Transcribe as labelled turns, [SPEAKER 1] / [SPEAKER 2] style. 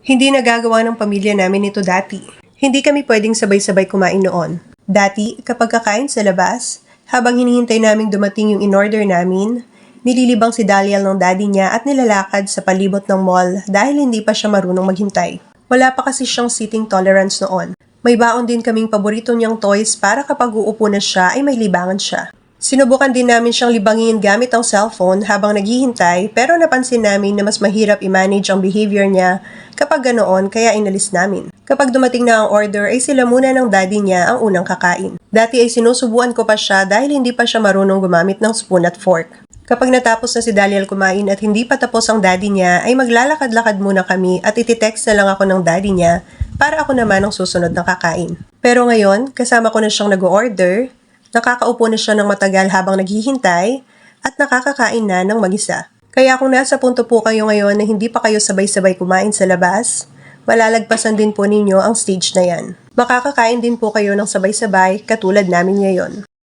[SPEAKER 1] Hindi nagagawa ng pamilya namin ito dati. Hindi kami pwedeng sabay-sabay kumain noon. Dati, kapag kakain sa labas, habang hinihintay naming dumating yung in-order namin, nililibang si Dalial ng daddy niya at nilalakad sa palibot ng mall dahil hindi pa siya marunong maghintay. Wala pa kasi siyang seating tolerance noon. May baon din kaming paborito niyang toys para kapag uupo na siya ay may libangan siya. Sinubukan din namin siyang libangin gamit ang cellphone habang naghihintay pero napansin namin na mas mahirap i-manage ang behavior niya kapag ganoon kaya inalis namin. Kapag dumating na ang order ay sila muna ng daddy niya ang unang kakain. Dati ay sinusubuan ko pa siya dahil hindi pa siya marunong gumamit ng spoon at fork. Kapag natapos na si Dalial kumain at hindi pa tapos ang daddy niya ay maglalakad-lakad muna kami at ititext na lang ako ng daddy niya para ako naman ang susunod na kakain. Pero ngayon, kasama ko na siyang nag-order, nakakaupo na siya ng matagal habang naghihintay at nakakakain na ng mag-isa. Kaya kung nasa punto po kayo ngayon na hindi pa kayo sabay-sabay kumain sa labas, malalagpasan din po ninyo ang stage na yan. Makakakain din po kayo ng sabay-sabay katulad namin ngayon.